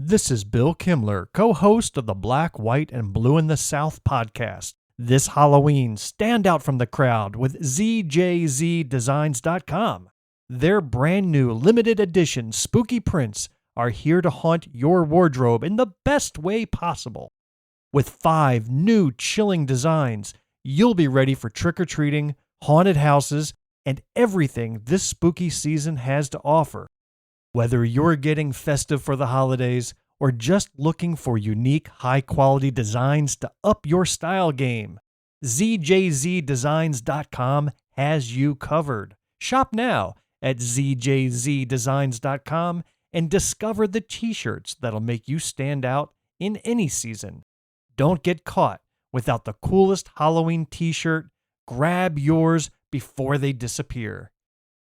This is Bill Kimler, co-host of the Black, White, and Blue in the South podcast. This Halloween, stand out from the crowd with ZJZDesigns.com. Their brand new limited edition spooky prints are here to haunt your wardrobe in the best way possible. With 5 new chilling designs, you'll be ready for trick-or-treating, haunted houses, and everything this spooky season has to offer. Whether you're getting festive for the holidays or just looking for unique, high-quality designs to up your style game, ZJZDesigns.com has you covered. Shop now at ZJZDesigns.com and discover the t-shirts that'll make you stand out in any season. Don't get caught without the coolest Halloween t-shirt. Grab yours before they disappear.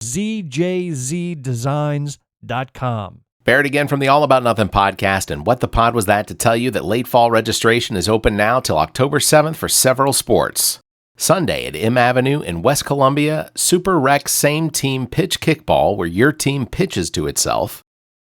ZJZDesigns.com. Barrett again from the All About Nothing podcast, and what the pod was that to tell you that late fall registration is open now till October 7th for several sports. Sunday at M Avenue in West Columbia, Super Rec Same Team Pitch Kickball, where your team pitches to itself.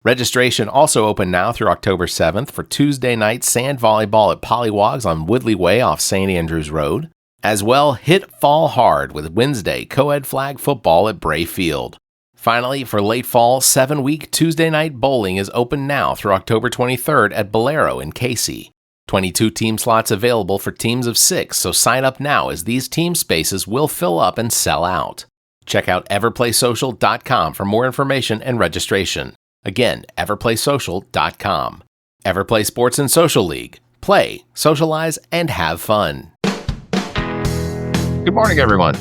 Registration also open now through October 7th for Tuesday night sand volleyball at Polliwogs on Woodley Way off St. Andrews Road. As well, hit fall hard with Wednesday co-ed flag football at Bray Field. Finally, for late fall, 7-week Tuesday night bowling is open now through October 23rd at Bolero in Casey. 22 team slots available for teams of 6, so sign up now as these team spaces will fill up and sell out. Check out everplaysocial.com for more information and registration. Again, everplaysocial.com. Everplay Sports and Social League. Play, socialize, and have fun. Good morning, everyone.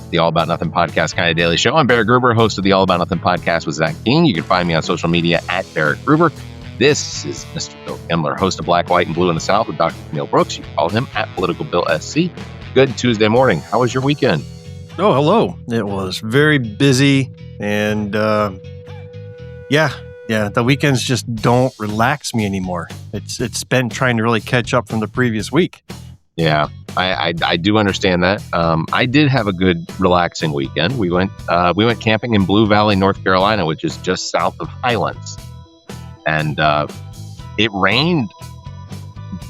The All About Nothing podcast kind of daily show. I'm Barrett Gruber, host of the All About Nothing podcast with Zach Dean. You can find me on social media at Barrett Gruber. This is Mr. Bill Kimler, host of Black, White, and Blue in the South with Dr. Camille Brooks. You can follow him at Political Bill SC. Good Tuesday morning. How was your weekend? Oh, hello. It was very busy, and yeah, the weekends just don't relax me anymore. It's been trying to really catch up from the previous week. Yeah, I do understand that. I did have a good, relaxing weekend. We went camping in Blue Valley, North Carolina, which is just south of Highlands, and it rained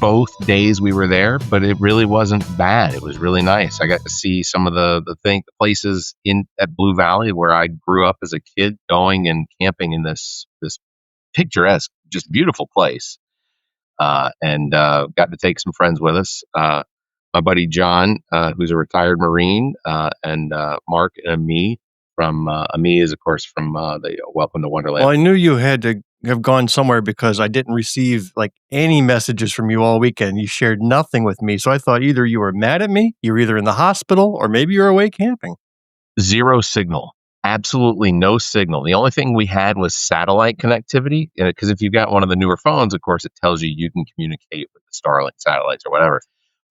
both days we were there, but it really wasn't bad. It was really nice. I got to see some of the places at Blue Valley where I grew up as a kid, going and camping in this picturesque, just beautiful place. And got to take some friends with us. My buddy John, who's a retired Marine, and Mark and Ami from Ami is, of course, from the Welcome to Wonderland. Well, I knew you had to have gone somewhere because I didn't receive any messages from you all weekend. You shared nothing with me, so I thought either you were mad at me, you were either in the hospital, or maybe you're away camping. Zero signal. Absolutely no signal. The only thing we had was satellite connectivity, because if you've got one of the newer phones, of course, it tells you can communicate with the Starlink satellites or whatever.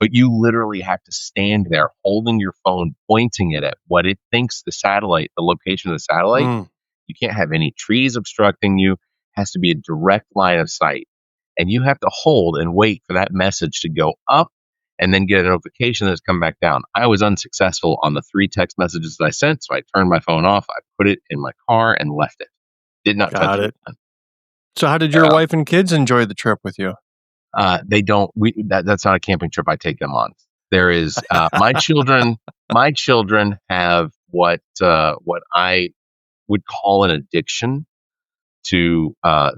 But you literally have to stand there holding your phone, pointing it at what it thinks the location of the satellite. You can't have any trees obstructing you. It has to be a direct line of sight. And you have to hold and wait for that message to go up and then get a notification that it's come back down. I was unsuccessful on the 3 text messages that I sent, so I turned my phone off. I put it in my car and left it. Did not touch it. So how did your wife and kids enjoy the trip with you? They don't. That's not a camping trip I take them on. There is my children. My children have what I would call an addiction to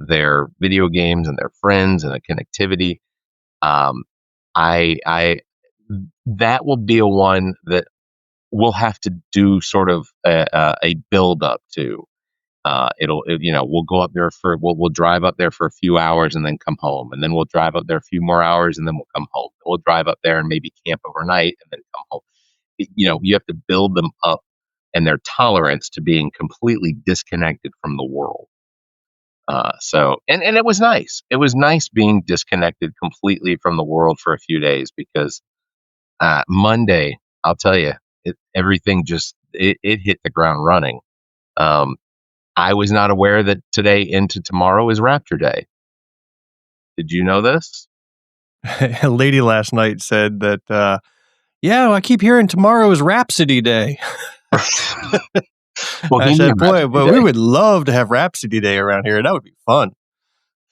their video games and their friends and the connectivity. That will be a one that we'll have to do sort of a build up to. We'll go up there we'll drive up there for a few hours and then come home, and then we'll drive up there a few more hours and then we'll come home. We'll drive up there and maybe camp overnight and then come home. You have to build them up and their tolerance to being completely disconnected from the world. And it was nice. It was nice being disconnected completely from the world for a few days, because Monday, I'll tell you, everything just hit the ground running. I was not aware that today into tomorrow is Rapture Day. Did you know this? A lady last night said that, I keep hearing tomorrow is Rhapsody Day. Well, I said, boy, but we would love to have Rhapsody Day around here. That would be fun.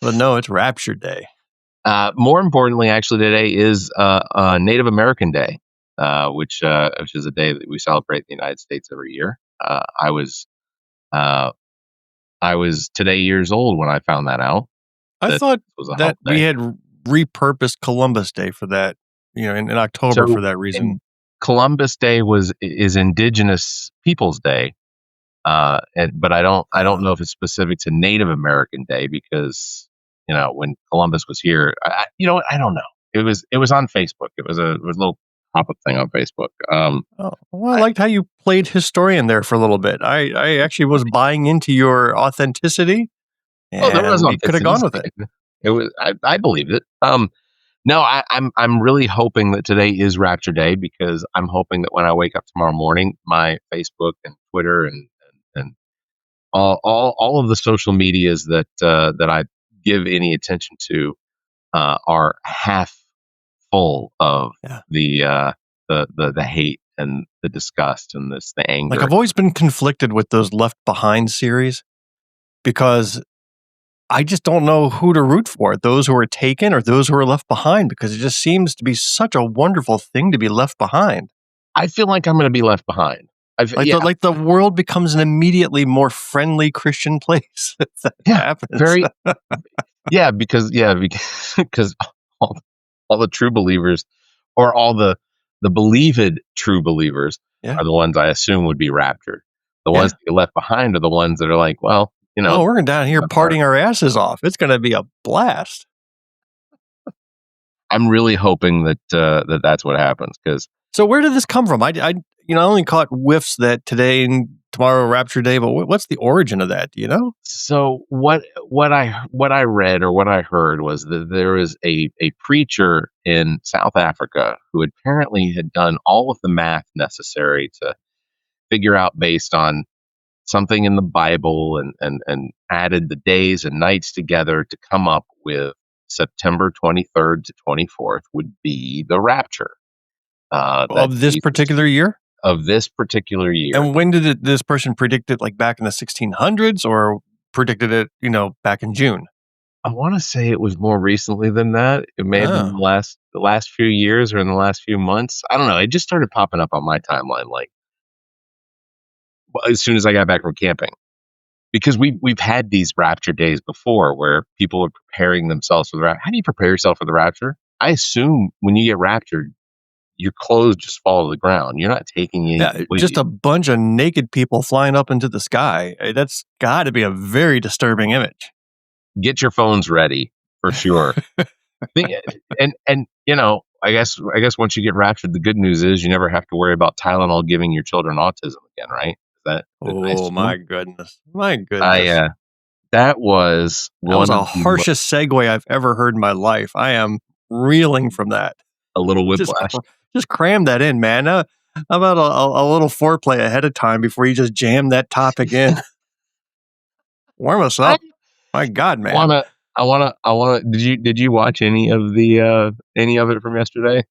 But no, it's Rapture Day. More importantly, actually, today is Native American Day, which is a day that we celebrate in the United States every year. Uh, I was today years old when I found that out. I That thought was a that we holiday. had repurposed Columbus Day for that, in October for that reason. And Columbus Day is Indigenous Peoples Day, but I don't know if it's specific to Native American Day because when Columbus was here, I don't know. It was on Facebook. It was a little pop-up thing on Facebook. I liked how you played historian there for a little bit. I actually was buying into your authenticity. And there was we could have gone with it. It was I believed it. No, I'm really hoping that today is Rapture Day because I'm hoping that when I wake up tomorrow morning, my Facebook and Twitter and all of the social medias that I give any attention to are half full of the hate and the disgust and the anger. Like I've always been conflicted with those Left Behind series because I just don't know who to root for, those who are taken or those who are left behind, because it just seems to be such a wonderful thing to be left behind. I feel like I'm going to be left behind. Like the world becomes an immediately more friendly Christian place. If that happens. Because all the true believers, or all the believed true believers, are the ones I assume would be raptured. The ones that get left behind are the ones that are like, well, we're down here partying our asses off. It's going to be a blast. I'm really hoping that that's what happens. So where did this come from? I only caught whiffs that today and tomorrow Rapture Day, but what's the origin of that? Do you know? So what I read or what I heard was that there was a preacher in South Africa who apparently had done all of the math necessary to figure out, based on something in the Bible, and added the days and nights together to come up with September 23rd to 24th would be the rapture of this particular year. Of this particular year. And when did this person predict it? Like back in the 1600s, or predicted it, back in June? I want to say it was more recently than that. It may have been the last few years or in the last few months. I don't know. It just started popping up on my timeline like as soon as I got back from camping, because we've had these rapture days before where people are preparing themselves for the rapture. How do you prepare yourself for the rapture? I assume when you get raptured, your clothes just fall to the ground. You're not taking any. Just a bunch of naked people flying up into the sky. That's got to be a very disturbing image. Get your phones ready for sure. and I guess once you get raptured, the good news is you never have to worry about Tylenol giving your children autism again, right? My goodness. That was the harshest segue I've ever heard in my life. I am reeling from that. A little whiplash. Just cram that in, man. How about a little foreplay ahead of time before you just jam that topic in? Warm us up. My God, man. I wanna. Did you watch any of it from yesterday?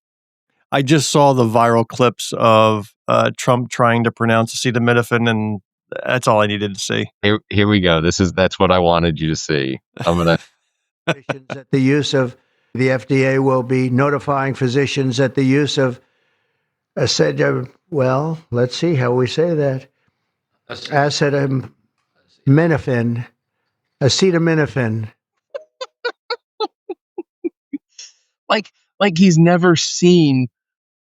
I just saw the viral clips of Trump trying to pronounce acetaminophen, and that's all I needed to see. Here we go. That's what I wanted you to see. I'm gonna. That the use of the FDA will be notifying physicians that the use of let's see how we say that. Acetaminophen. like he's never seen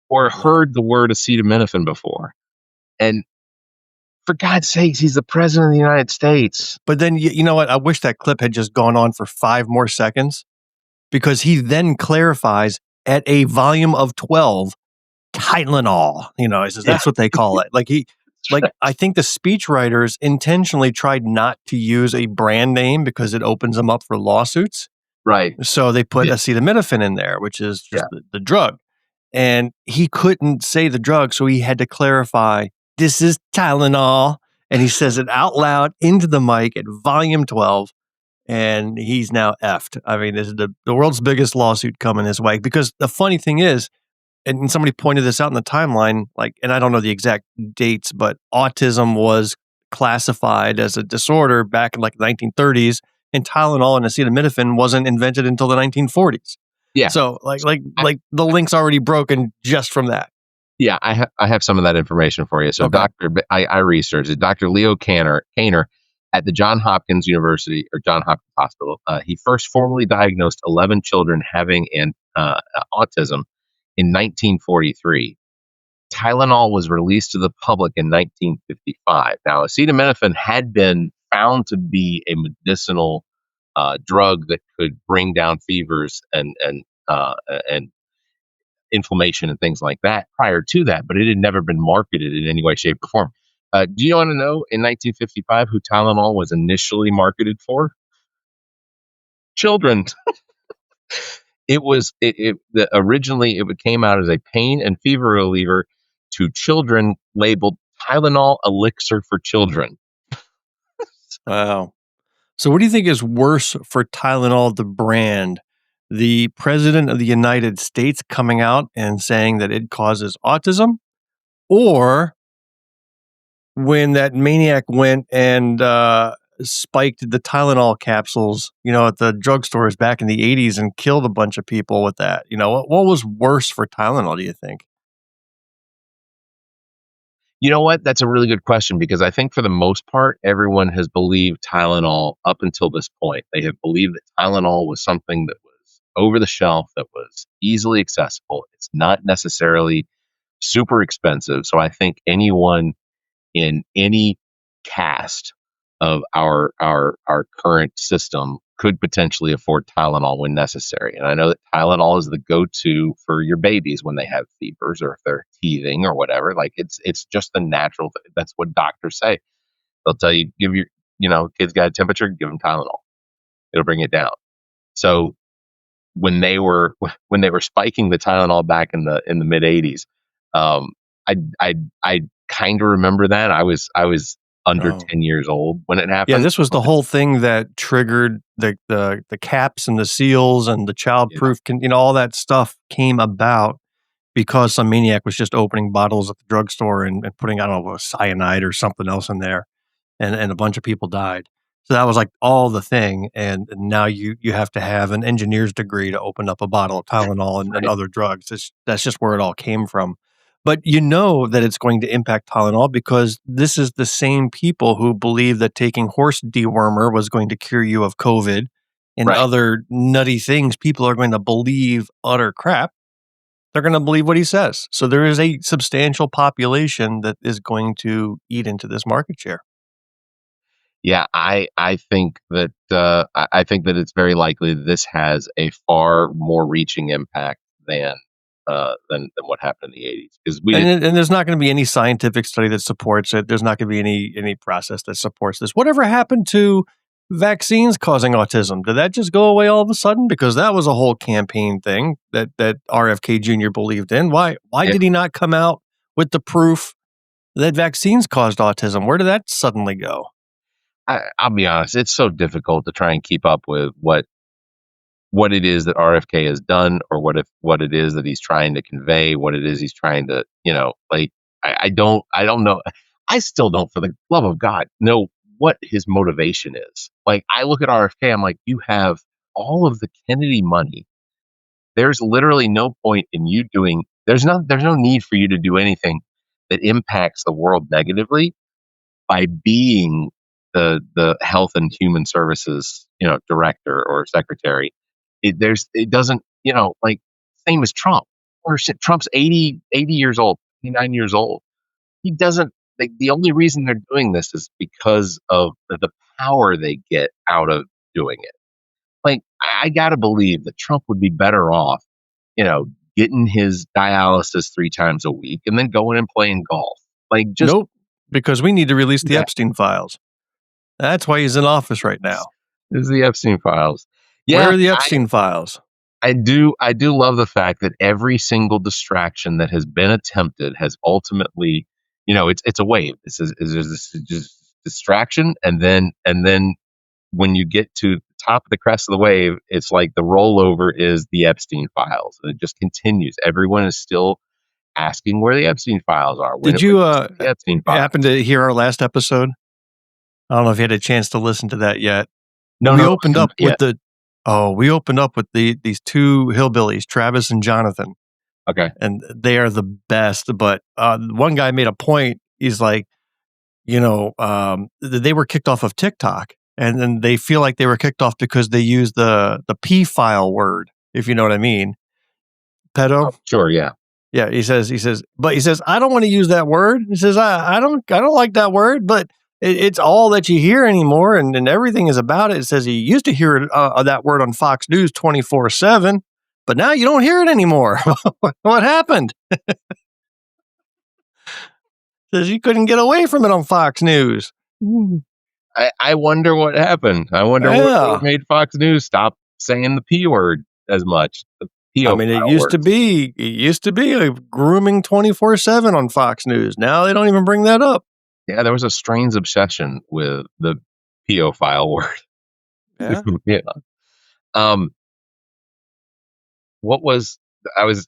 or heard the word acetaminophen before. And for God's sakes, he's the president of the United States. But then, you know what? I wish that clip had just gone on for 5 more seconds, because he then clarifies at a volume of 12, Tylenol. He says that's what they call it. I think the speechwriters intentionally tried not to use a brand name because it opens them up for lawsuits. Right. So they put acetaminophen in there, which is just the drug. And he couldn't say the drug, so he had to clarify, this is Tylenol. And he says it out loud into the mic at volume 12. And he's now effed. I mean, this is the world's biggest lawsuit coming his way. Because the funny thing is, and somebody pointed this out in the timeline, and I don't know the exact dates, but autism was classified as a disorder back in 1930s. and Tylenol and acetaminophen wasn't invented until the 1940s. Yeah. So like the link's already broken just from that. Yeah, I have some of that information for you. So, Okay. I researched it. Dr. Leo Kanner at the Johns Hopkins Hospital. He first formally diagnosed 11 children having autism in 1943. Tylenol was released to the public in 1955. Now, acetaminophen had been found to be a medicinal drug that could bring down fevers and inflammation and things like that prior to that, but it had never been marketed in any way, shape, or form. Do you want to know in 1955 who Tylenol was initially marketed for? Children. Originally it came out as a pain and fever reliever to children, labeled Tylenol Elixir for Children. Wow. So what do you think is worse for Tylenol, the brand? The president of the United States coming out and saying that it causes autism, or when that maniac went and spiked the Tylenol capsules, at the drugstores back in the 80s and killed a bunch of people with that? What was worse for Tylenol, do you think? You know what? That's a really good question, because I think for the most part, everyone has believed Tylenol up until this point. They have believed that Tylenol was something that was over the shelf, that was easily accessible. It's not necessarily super expensive. So I think anyone in any cast of our current system could potentially afford Tylenol when necessary. And I know that Tylenol is the go-to for your babies when they have fevers or if they're teething or whatever. Like it's just the natural. That's what doctors say. They'll tell you, give your kids got a temperature, give them Tylenol. It'll bring it down. So when they were spiking the Tylenol back in the mid 80s, I kind of remember that. I was under 10 years old when it happened. Yeah, this was the whole thing that triggered the caps and the seals and the childproof, all that stuff came about because some maniac was just opening bottles at the drugstore and putting, I don't know, cyanide or something else in there, and a bunch of people died. So that was like all the thing, and now you have to have an engineer's degree to open up a bottle of Tylenol and other drugs. That's just where it all came from. But that it's going to impact Tylenol because this is the same people who believe that taking horse dewormer was going to cure you of COVID and other nutty things. People are going to believe utter crap. They're going to believe what he says. So there is a substantial population that is going to eat into this market share. Yeah, I think that it's very likely that this has a far more reaching impact than what happened in the 80s, because and there's not going to be any scientific study that supports it. There's not going to be any process that supports this. Whatever happened to vaccines causing autism? Did that just go away all of a sudden? Because that was a whole campaign thing that RFK Jr. believed in. Why did he not come out with the proof that vaccines caused autism? Where did that suddenly go? I'll be honest, it's so difficult to try and keep up with what it is that RFK has done, or what it is that he's trying to convey, what it is he's trying to, I don't know. I still don't, for the love of God, know what his motivation is. Like, I look at RFK, I'm like, you have all of the Kennedy money. There's literally no point in you there's no need for you to do anything that impacts the world negatively by being the Health and Human Services, director or secretary. It doesn't, like, same as Trump. Or Trump's 80 years old, 89 years old. He doesn't, the only reason they're doing this is because of the power they get out of doing it. Like, I gotta believe that Trump would be better off, getting his dialysis 3 times a week and then going and playing golf. Like, just nope, because we need to release the Epstein files. That's why he's in office right now. This is the Epstein files. Yeah, where are the Epstein files? I do love the fact that every single distraction that has been attempted has ultimately, it's a wave. This is just distraction, and then when you get to the top of the crest of the wave, it's like the rollover is the Epstein files, and it just continues. Everyone is still asking where the Epstein files are. Did you happen to hear our last episode? I don't know if you had a chance to listen to that yet. No, we no, opened up yeah. with these two hillbillies, Travis and Jonathan, Okay. and they are the best. But one guy made a point. He's like, they were kicked off of TikTok, and then they feel like they were kicked off because they used the P file word, if you know what I mean. Pedo. Oh, sure. Yeah. Yeah, he says, I don't want to use that word. He says, I don't like that word, but it's all that you hear anymore, and everything is about it. It says you used to hear that word on Fox News 24/7, but now you don't hear it anymore. What happened? Says you couldn't get away from it on Fox News. I wonder what happened. I wonder what made Fox News stop saying the P word as much. The I mean, it used to be a grooming 24/7 on Fox News. Now they don't even bring that up. Yeah, there was a strange obsession with the PO file word. Yeah. Yeah. What was I was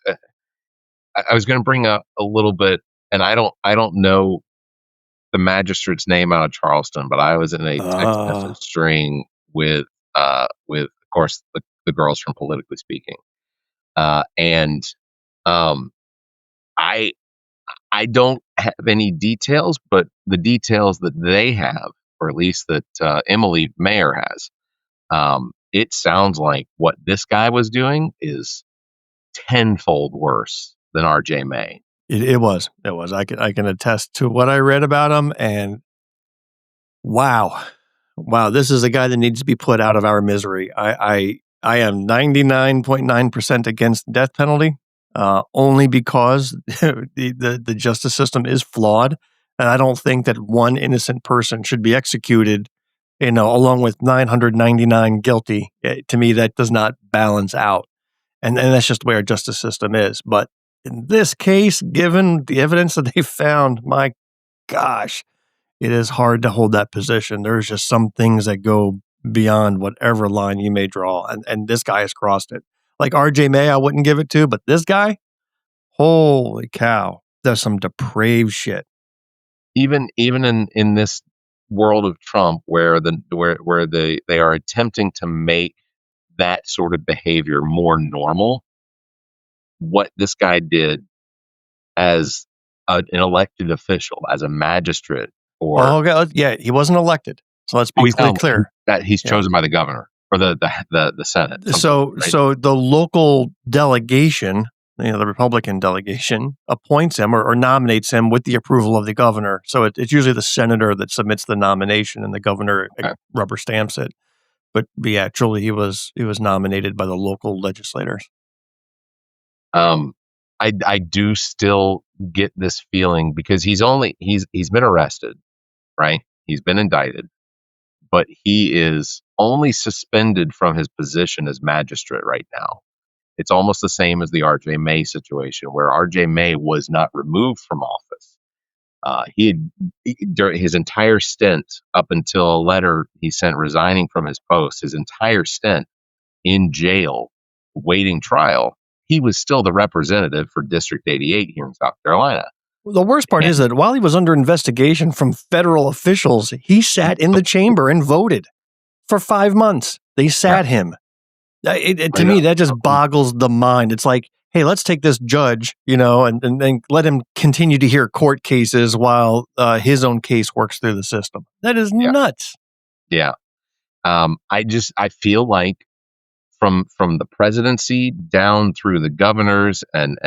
going to bring up a little bit, and I don't know the magistrate's name out of Charleston, but I was in a text message string with of course the girls from Politically Speaking, and I I don't have any details, but the details that they have, or at least that Emily Mayer has, it sounds like what this guy was doing is tenfold worse than RJ May. It was. I can attest to what I read about him, and wow, this is a guy that needs to be put out of our misery. I am 99.9% against the death penalty, only because the justice system is flawed, and I don't think that one innocent person should be executed, along with 999 guilty. To me, that does not balance out, and that's just the way our justice system is. But in this case, given the evidence that they found, my gosh, it is hard to hold that position. There's just some things that go beyond whatever line you may draw, and this guy has crossed it. Like RJ May, I wouldn't give it to, but this guy, holy cow, there's some depraved shit. Even in this world of Trump, where they are attempting to make that sort of behavior more normal, what this guy did as an elected official, as a magistrate, or he wasn't elected. So let's be clear that he's chosen by the governor or the Senate. So the local delegation, the Republican delegation, appoints him or nominates him with the approval of the governor. So it's usually the senator that submits the nomination, and the governor rubber stamps it. But yeah, truly, he was nominated by the local legislators. I do still get this feeling because he's been arrested, right? He's been indicted, but he is only suspended from his position as magistrate right now. It's almost the same as the RJ May situation, where RJ May was not removed from office. During his entire stint, up until a letter he sent resigning from his post, his entire stint in jail waiting trial, he was still the representative for District 88 here in South Carolina. The worst part is that while he was under investigation from federal officials, he sat in the chamber and voted for 5 months. They sat him. To me, that just boggles the mind. It's like, hey, let's take this judge, and let him continue to hear court cases while his own case works through the system. That is nuts. Yeah. I feel like from the presidency down through the governors and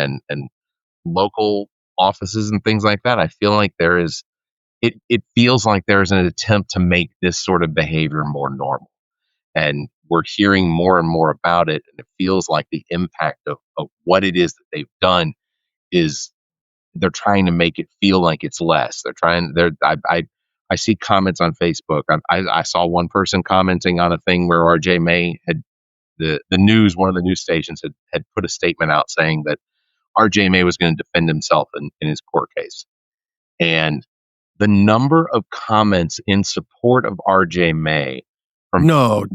local offices and things like that, I feel like it feels like there's an attempt to make this sort of behavior more normal. And we're hearing more and more about it. And it feels like the impact of what it is that they've done is they're trying to make it feel like it's less. I see comments on Facebook. I saw one person commenting on a thing where RJ May had one of the news stations had put a statement out saying that RJ May was going to defend himself in his court case. And the number of comments in support of RJ May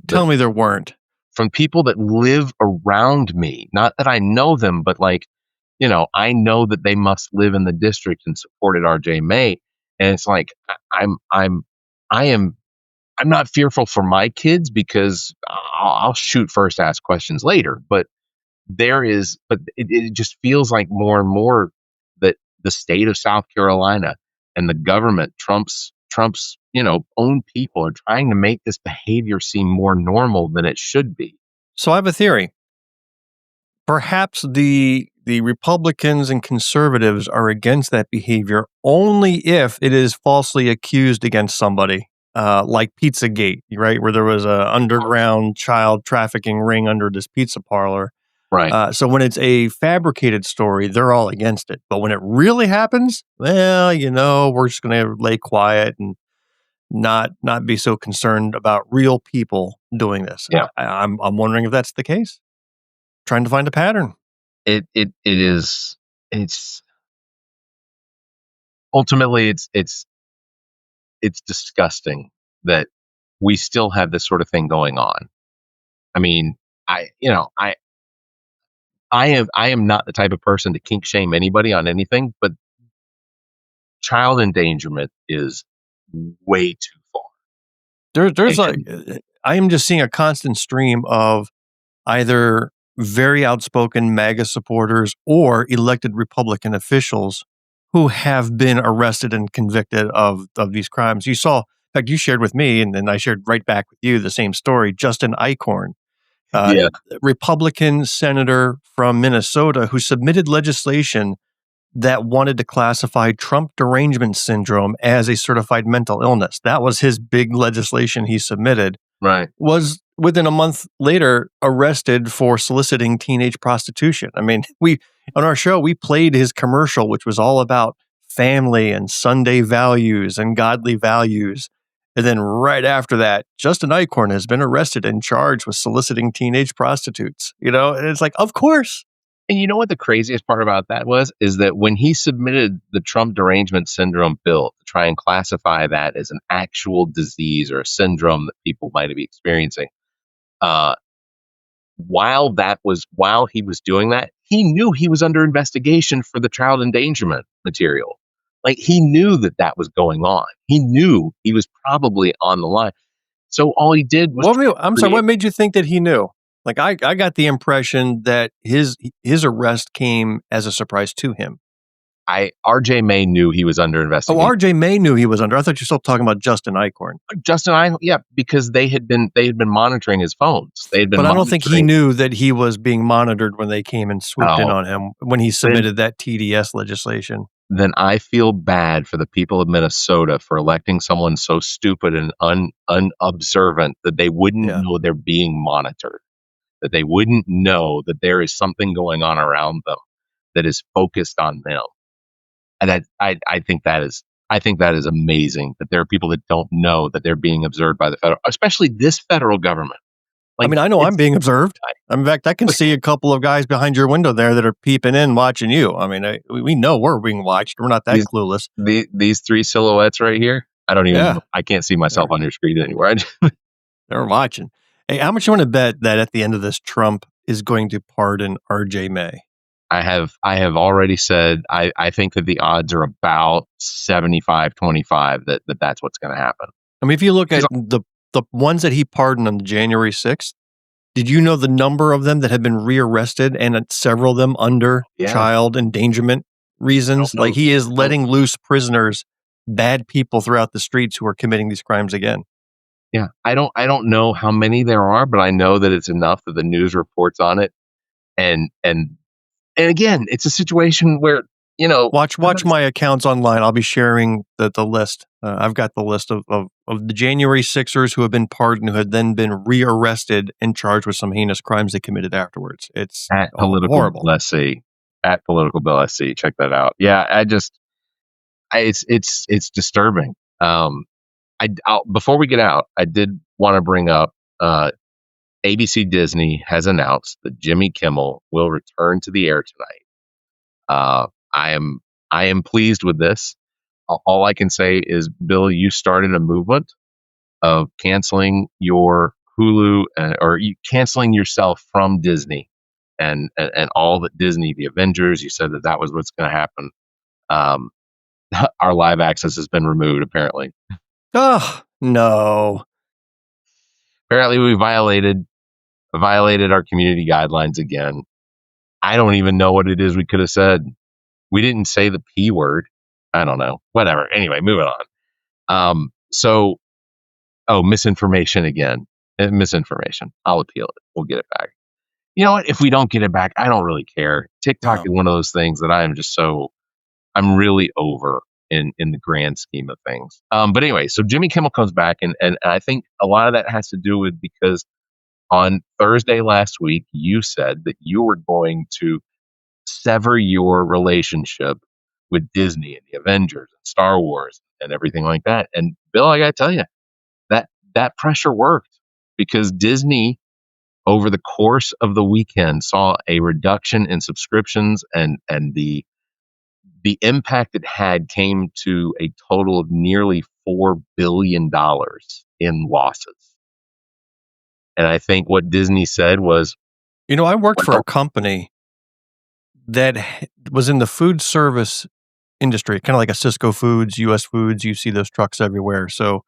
tell me there weren't. From people that live around me, not that I know them, but I know that they must live in the district and supported RJ May. And it's like, I I'm not fearful for my kids because I'll shoot first, ask questions later. But it just feels like more and more that the state of South Carolina and the government, Trump's own people are trying to make this behavior seem more normal than it should be. So I have a theory. Perhaps the Republicans and conservatives are against that behavior only if it is falsely accused against somebody, like Pizzagate, right, where there was a underground child trafficking ring under this pizza parlor. Right. So when it's a fabricated story, they're all against it. But when it really happens, well, we're just going to lay quiet and not be so concerned about real people doing this. Yeah. I'm wondering if that's the case. Trying to find a pattern. It is. It's ultimately it's disgusting that we still have this sort of thing going on. I mean, I am not the type of person to kink shame anybody on anything, but child endangerment is way too far. There's I am just seeing a constant stream of either very outspoken MAGA supporters or elected Republican officials who have been arrested and convicted of these crimes. You saw, in fact, you shared with me, and then I shared right back with you the same story. Justin Eichhorn, Yeah. Republican senator from Minnesota, who submitted legislation that wanted to classify Trump derangement syndrome as a certified mental illness. That was his big legislation he submitted. Right. Was within a month later arrested for soliciting teenage prostitution. I mean, on our show, we played his commercial, which was all about family and Sunday values and godly values. And then right after that, Justin Eichhorn has been arrested and charged with soliciting teenage prostitutes. And it's like, of course. And you know what the craziest part about that is that when he submitted the Trump derangement syndrome bill to try and classify that as an actual disease or a syndrome that people might be experiencing, while he was doing that, he knew he was under investigation for the child endangerment material. Like, he knew that was going on. He knew he was probably on the line. So all he did was what made you think that he knew? Like, I got the impression that his arrest came as a surprise to him. RJ May knew he was under investigation. Oh, RJ May knew he was under. I thought you were still talking about Justin Eichhorn. Yeah, because they had been monitoring his phones. But I don't think he knew that he was being monitored when they came and swooped in on him when he submitted that TDS legislation. Then I feel bad for the people of Minnesota for electing someone so stupid and unobservant that they wouldn't know they're being monitored, that they wouldn't know that there is something going on around them that is focused on them. And I think that is amazing that there are people that don't know that they're being observed by the especially this federal government. Like, I mean, I know I'm being observed. In fact, I can see a couple of guys behind your window there that are peeping in, watching you. I mean, we know we're being watched. We're not that clueless. These three silhouettes right here, I don't even know. I can't see myself on your screen anymore. They're watching. Hey, how much you want to bet that at the end of this, Trump is going to pardon RJ May? I have already said I think that the odds are about 75-25 that's what's going to happen. I mean, if you look at the ones that he pardoned on January 6th, did you know the number of them that have been rearrested and several of them under child endangerment reasons? Like, he is letting loose prisoners, bad people throughout the streets who are committing these crimes again. Yeah, I don't know how many there are, but I know that it's enough that the news reports on it. And again, it's a situation where, watch my accounts online. I'll be sharing the list. I've got the list of the January 6ers who have been pardoned, who had then been rearrested and charged with some heinous crimes they committed afterwards. It's horrible. Let's see. At Political Bill SC, check that out. Yeah, it's disturbing. Before we get out, I did want to bring up ABC Disney has announced that Jimmy Kimmel will return to the air tonight. I am pleased with this. All I can say is, Bill, you started a movement of canceling your Hulu or canceling yourself from Disney and all that Disney, the Avengers. You said that was what's going to happen. Our live access has been removed, apparently. Oh, no. apparently we violated our community guidelines again. I don't even know what it is we could have said. We didn't say the P word. I don't know. Whatever. Anyway, moving on. Misinformation again. Misinformation. I'll appeal it. We'll get it back. You know what? If we don't get it back, I don't really care. TikTok is one of those things that I'm really over in the grand scheme of things. But anyway, so Jimmy Kimmel comes back, and I think a lot of that has to do with because on Thursday last week, you said that you were going to sever your relationship with Disney and the Avengers and Star Wars and everything like that. And Bill, I got to tell you, that pressure worked because Disney over the course of the weekend saw a reduction in subscriptions, and the impact it had came to a total of nearly $4 billion in losses. And I think what Disney said was, I worked for a company that was in the food service industry, kind of like a Cisco Foods, US Foods. You see those trucks everywhere. So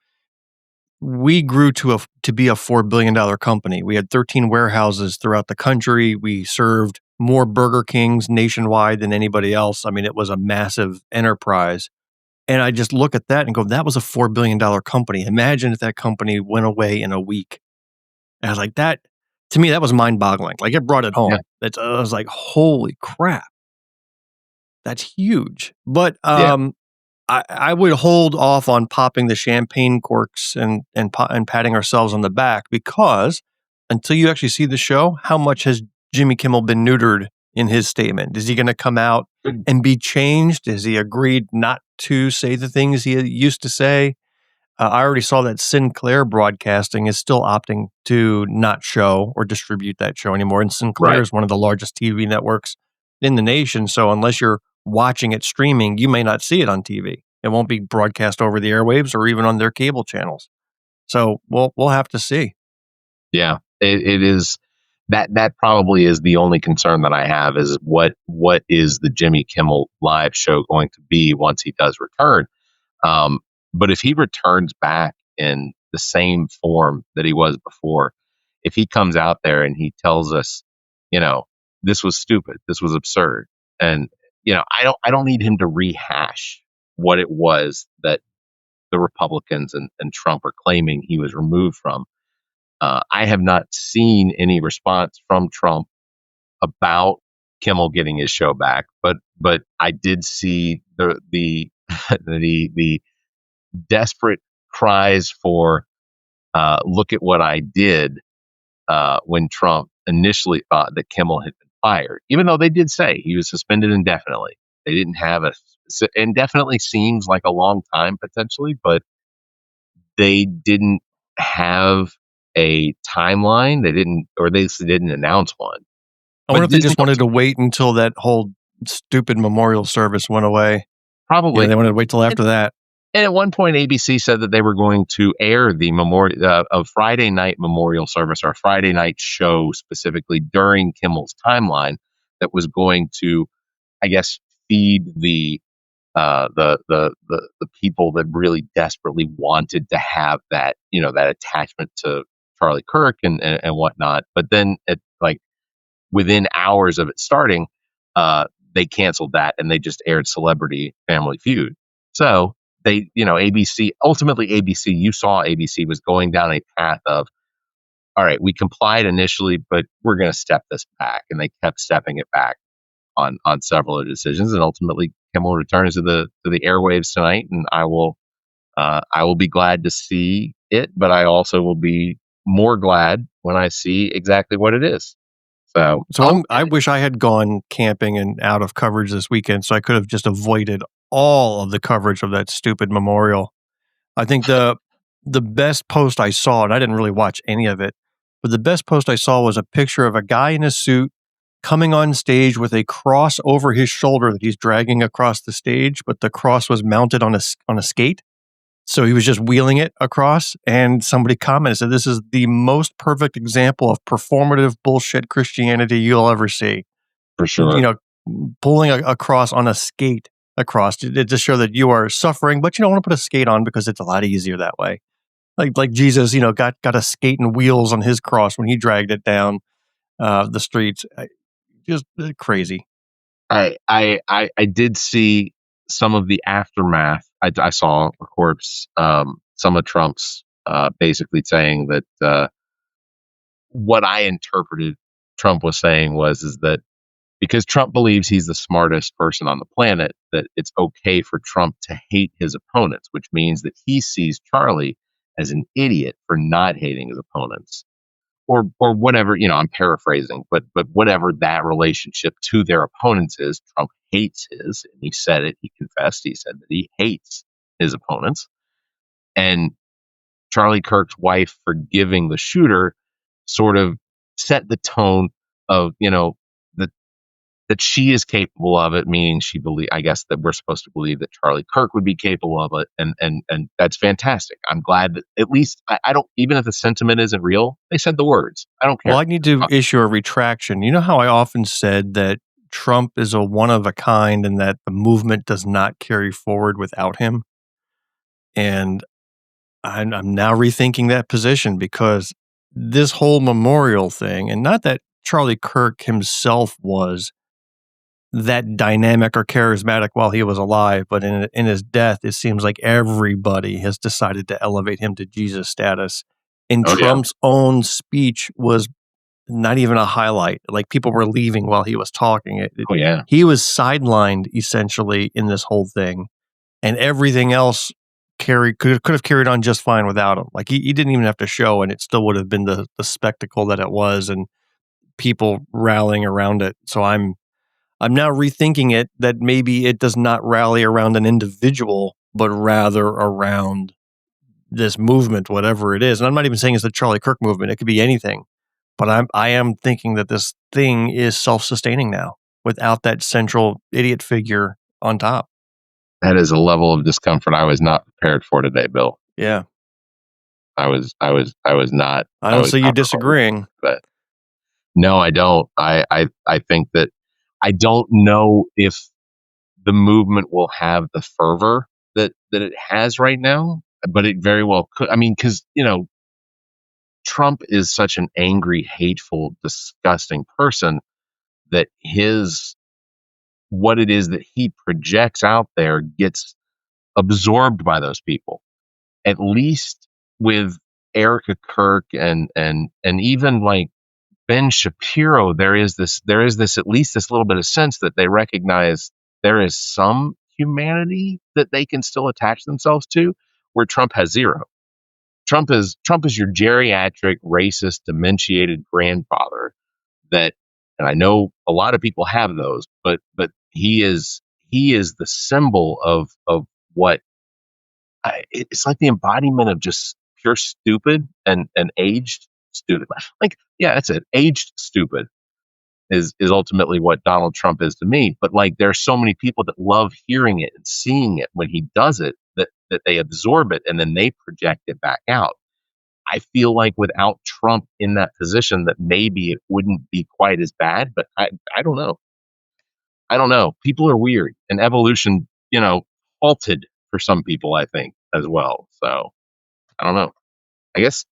we grew to be a $4 billion company. We had 13 warehouses throughout the country. We served more Burger Kings nationwide than anybody else. I mean, it was a massive enterprise. And I just look at that and go, that was a $4 billion company. Imagine if that company went away in a week. And I was like, that, to me, that was mind boggling. Like, it brought it home. Yeah. I was like, holy crap. That's huge. But I would hold off on popping the champagne corks and patting ourselves on the back, because until you actually see the show, how much has Jimmy Kimmel been neutered in his statement? Is he going to come out and be changed? Has he agreed not to say the things he used to say? I already saw that Sinclair Broadcasting is still opting to not show or distribute that show anymore. And Sinclair is one of the largest TV networks in the nation. So unless you're watching it streaming, you may not see it on TV. It won't be broadcast over the airwaves or even on their cable channels. So we'll have to see. Yeah, it is. That probably is the only concern that I have is what is the Jimmy Kimmel live show going to be once he does return. But if he returns back in the same form that he was before, if he comes out there and he tells us, this was stupid, this was absurd, and I don't need him to rehash what it was that the Republicans and Trump are claiming he was removed from. I have not seen any response from Trump about Kimmel getting his show back, but I did see the the desperate cries for look at what I did when Trump initially thought that Kimmel had been fired, even though they did say he was suspended indefinitely. They didn't have indefinitely seems like a long time potentially, but they didn't have a timeline. They didn't announce one. I wonder if they just wanted to wait until that whole stupid memorial service went away. Probably. Yeah, they wanted to wait till after that. And at one point, ABC said that they were going to air the Friday night memorial service, or Friday night show specifically during Kimmel's timeline, that was going to, I guess, feed the people that really desperately wanted to have that, that attachment to Charlie Kirk and whatnot. But then, within hours of it starting, they canceled that and they just aired Celebrity Family Feud. So they, ABC, you saw ABC was going down a path of, all right, we complied initially, but we're going to step this back. And they kept stepping it back on several of the decisions. And ultimately, Kimmel returns to the airwaves tonight, and I will be glad to see it, but I also will be more glad when I see exactly what it is. So I wish I had gone camping and out of coverage this weekend, so I could have just avoided all of the coverage of that stupid memorial. I think the best post I saw, and I didn't really watch any of it, but the best post I saw was a picture of a guy in a suit coming on stage with a cross over his shoulder that he's dragging across the stage, but the cross was mounted on a skate. So he was just wheeling it across, and somebody commented, said, "This is the most perfect example of performative bullshit Christianity you'll ever see." For sure. Pulling a cross on a skate across to show that you are suffering, but you don't want to put a skate on because it's a lot easier that way. Like Jesus, got a skating wheels on his cross when he dragged it down the streets. Just crazy. I did see some of the aftermath. I saw, of course, some of Trump's basically saying that what I interpreted Trump was saying is that because Trump believes he's the smartest person on the planet, that it's okay for Trump to hate his opponents, which means that he sees Charlie as an idiot for not hating his opponents. Or whatever, I'm paraphrasing, but whatever that relationship to their opponents is, Trump hates his, and he said it, he confessed, he said that he hates his opponents. And Charlie Kirk's wife forgiving the shooter sort of set the tone of, that she is capable of it, meaning I guess that we're supposed to believe that Charlie Kirk would be capable of it. And that's fantastic. I'm glad that at least I don't, even if the sentiment isn't real, they said the words. I don't care. Well, I need to issue a retraction. You know how I often said that Trump is a one of a kind and that the movement does not carry forward without him? And I'm now rethinking that position because this whole memorial thing, and not that Charlie Kirk himself was that dynamic or charismatic while he was alive, but in his death, it seems like everybody has decided to elevate him to Jesus status. And Trump's own speech was not even a highlight. Like, people were leaving while he was talking. He was sidelined essentially in this whole thing, and everything else could have carried on just fine without him. Like, he didn't even have to show, and it still would have been the spectacle that it was, and people rallying around it. So I'm now rethinking it, that maybe it does not rally around an individual, but rather around this movement, whatever it is. And I'm not even saying it's the Charlie Kirk movement. It could be anything. But I am thinking that this thing is self-sustaining now without that central idiot figure on top. That is a level of discomfort I was not prepared for today, Bill. Yeah. I was not. I don't see you disagreeing. But no, I don't. I think that I don't know if the movement will have the fervor that it has right now, but it very well could. I mean, because, Trump is such an angry, hateful, disgusting person that what it is that he projects out there gets absorbed by those people. At least with Erica Kirk and even like Ben Shapiro, there is this at least this little bit of sense that they recognize there is some humanity that they can still attach themselves to, where Trump has zero. Trump is your geriatric, racist, dementiated grandfather that, and I know a lot of people have those, but he is the symbol of what it's like, the embodiment of just pure stupid and aged stupid. Like, yeah, that's it. Aged stupid is ultimately what Donald Trump is to me. But like, there's so many people that love hearing it and seeing it when he does it, that they absorb it and then they project it back out. I feel like without Trump in that position, that maybe it wouldn't be quite as bad, but I don't know. I don't know. People are weird, and evolution, halted for some people, I think, as well. So I don't know. I guess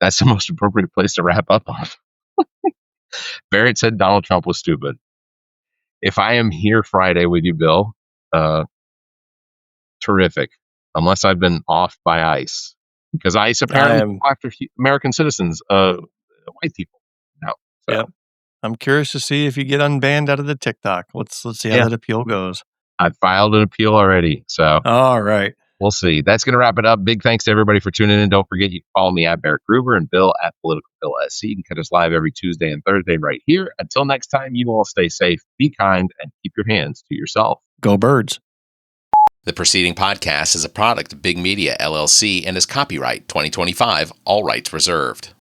that's the most appropriate place to wrap up on. Barrett said Donald Trump was stupid. If I am here Friday with you, Bill, terrific. Unless I've been off by ICE, because ICE apparently after American citizens, white people now. So. Yeah. I'm curious to see if you get unbanned out of the TikTok. Let's see how that appeal goes. I filed an appeal already. So all right. We'll see. That's going to wrap it up. Big thanks to everybody for tuning in. Don't forget, you can follow me at Barrett Gruber and Bill at Political Bill SC. You can catch us live every Tuesday and Thursday right here. Until next time, you all stay safe, be kind, and keep your hands to yourself. Go Birds. The preceding podcast is a product of Big Media, LLC, and is copyright 2025, all rights reserved.